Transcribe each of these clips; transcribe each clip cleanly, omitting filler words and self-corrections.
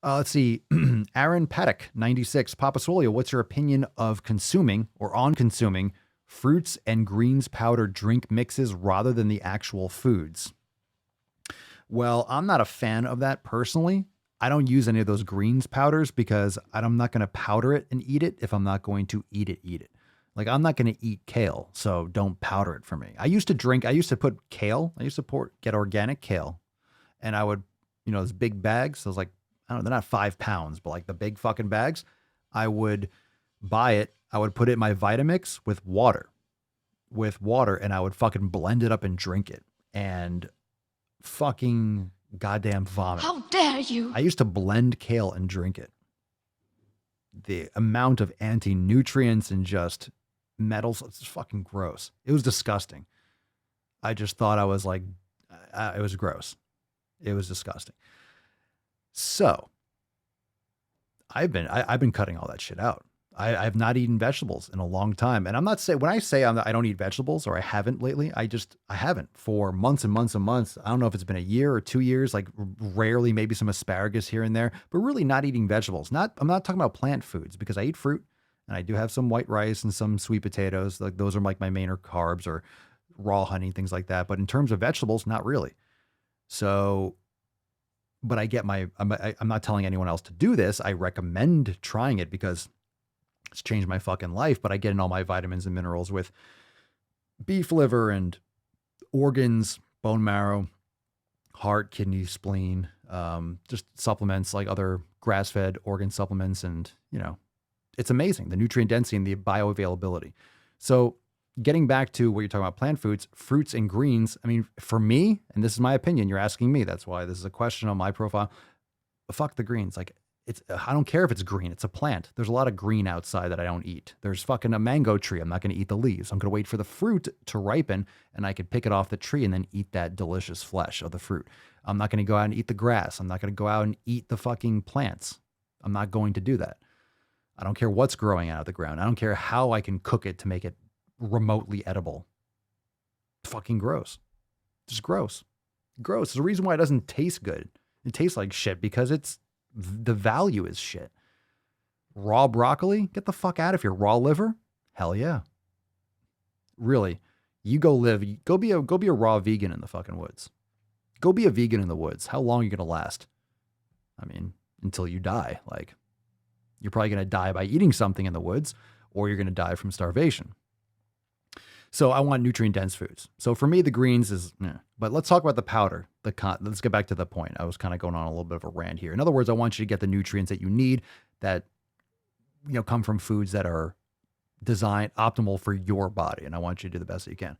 Let's see. Aaron Paddock, 96. Papa Swolio, what's your opinion of consuming or on consuming fruits and greens powder drink mixes rather than the actual foods? Well, I'm not a fan of that personally. I don't use any of those greens powders because I'm not going to powder it and eat it if I'm not going to eat it. Like I'm not going to eat kale, so don't powder it for me. I used to put kale, get organic kale, and I would, those big bags. So I was like, I don't know, they're not 5 pounds, but like the big fucking bags. I would buy it. I would put it in my Vitamix with water, and I would fucking blend it up and drink it. And fucking goddamn vomit. How dare you? I used to blend kale and drink it. The amount of anti-nutrients and just metals, it's fucking gross. It was disgusting. I just thought I was like, it was gross. It was disgusting. So I've been cutting all that shit out. I've not eaten vegetables in a long time. And I'm not saying, when I say I don't eat vegetables or I haven't lately, I haven't for months and months and months. I don't know if it's been a year or 2 years, like rarely, maybe some asparagus here and there, but really not eating vegetables. I'm not talking about plant foods because I eat fruit and I do have some white rice and some sweet potatoes. Like those are like my main carbs or raw honey, things like that. But in terms of vegetables, not really. So, but I'm not telling anyone else to do this. I recommend trying it because it's changed my fucking life, but I get in all my vitamins and minerals with beef liver and organs, bone marrow, heart, kidney, spleen, just supplements like other grass-fed organ supplements. And, it's amazing, the nutrient density and the bioavailability. So getting back to what you're talking about, plant foods, fruits and greens. I mean, for me, and this is my opinion, you're asking me, that's why this is a question on my profile. Fuck the greens. Like, I don't care if it's green. It's a plant. There's a lot of green outside that I don't eat. There's fucking a mango tree. I'm not going to eat the leaves. I'm going to wait for the fruit to ripen and I could pick it off the tree and then eat that delicious flesh of the fruit. I'm not going to go out and eat the grass. I'm not going to go out and eat the fucking plants. I'm not going to do that. I don't care what's growing out of the ground. I don't care how I can cook it to make it remotely edible. Fucking gross. Just gross. Gross. There's a reason why it doesn't taste good. It tastes like shit because the value is shit. Raw broccoli? Get the fuck out of here. Raw liver? Hell yeah. Really. You go be a raw vegan in the fucking woods. Go be a vegan in the woods. How long are you going to last? I mean, until you die. Like, you're probably going to die by eating something in the woods, or you're going to die from starvation. So I want nutrient dense foods. So for me, the greens is, but let's talk about the powder. Let's get back to the point. I was kind of going on a little bit of a rant here. In other words, I want you to get the nutrients that you need that, come from foods that are designed optimal for your body. And I want you to do the best that you can.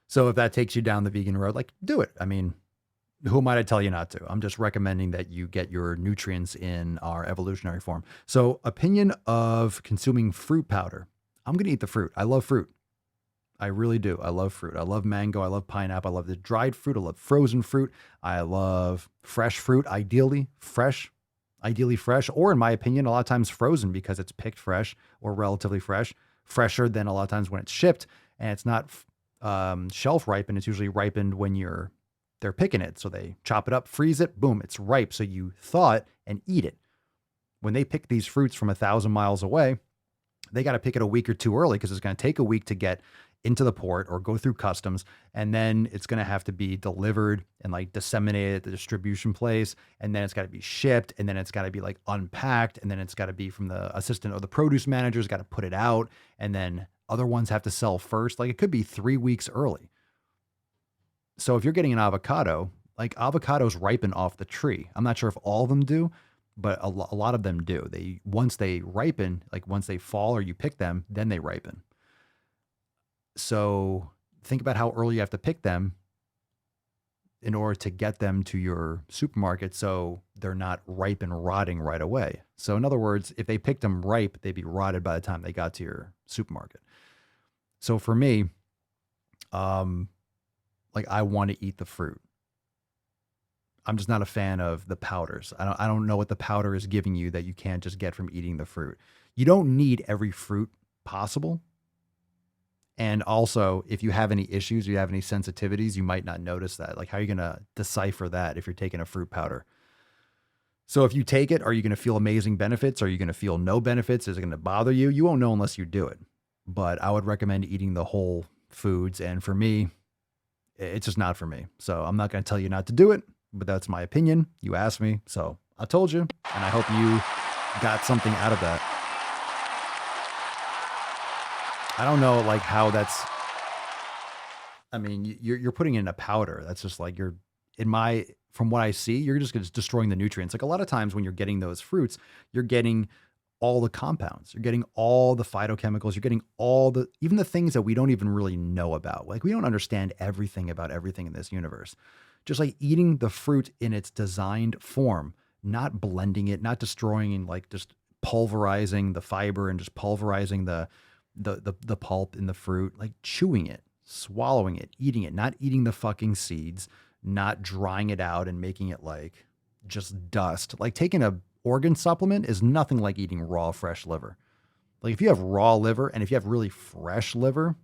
So if that takes you down the vegan road, like, do it. I mean, who might I tell you not to? I'm just recommending that you get your nutrients in our evolutionary form. So opinion of consuming fruit powder. I'm going to eat the fruit. I love fruit. I really do. I love fruit. I love mango. I love pineapple. I love the dried fruit. I love frozen fruit. I love fresh fruit, ideally fresh, or in my opinion, a lot of times frozen because it's picked fresh or relatively fresh, fresher than a lot of times when it's shipped, and it's not shelf ripened. It's usually ripened when they're picking it. So they chop it up, freeze it, boom, it's ripe. So you thaw it and eat it. When they pick these fruits from 1,000 miles away, they got to pick it a week or two early because it's going to take a week to get into the port or go through customs. And then it's going to have to be delivered and like disseminated at the distribution place. And then it's got to be shipped. And then it's got to be like unpacked. And then it's got to be from the assistant or the produce manager's got to put it out. And then other ones have to sell first. Like it could be 3 weeks early. So if you're getting an avocado, like avocados ripen off the tree. I'm not sure if all of them do, but a lot of them do. Once they ripen, like once they fall or you pick them, then they ripen. So think about how early you have to pick them in order to get them to your supermarket so they're not ripe and rotting right away. So in other words, if they picked them ripe, they'd be rotted by the time they got to your supermarket. So for me, like I want to eat the fruit. I'm just not a fan of the powders. I don't know what the powder is giving you that you can't just get from eating the fruit. You don't need every fruit possible. And also, if you have any issues, you have any sensitivities, you might not notice that. Like, how are you going to decipher that if you're taking a fruit powder? So if you take it, are you going to feel amazing benefits? Are you going to feel no benefits? Is it going to bother you? You won't know unless you do it. But I would recommend eating the whole foods. And for me, it's just not for me. So I'm not going to tell you not to do it, but that's my opinion. You asked me. So I told you. And I hope you got something out of that. I don't know like how that's, I mean, you're putting in a powder. That's just like you're in my, from what I see, you're just destroying the nutrients. Like a lot of times when you're getting those fruits, you're getting all the compounds, you're getting all the phytochemicals, you're getting all the, even the things that we don't even really know about. Like we don't understand everything about everything in this universe. Just like eating the fruit in its designed form, not blending it, not destroying and like just pulverizing the fiber and just pulverizing the pulp in the fruit, like chewing it, swallowing it, eating it, not eating the fucking seeds, not drying it out and making it like just dust. Like taking a organ supplement is nothing like eating raw, fresh liver. Like if you have raw liver and if you have really fresh liver,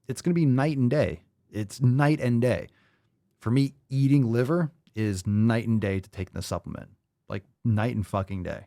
it's going to be night and day. It's night and day. For me, eating liver is night and day to taking the supplement, like night and fucking day.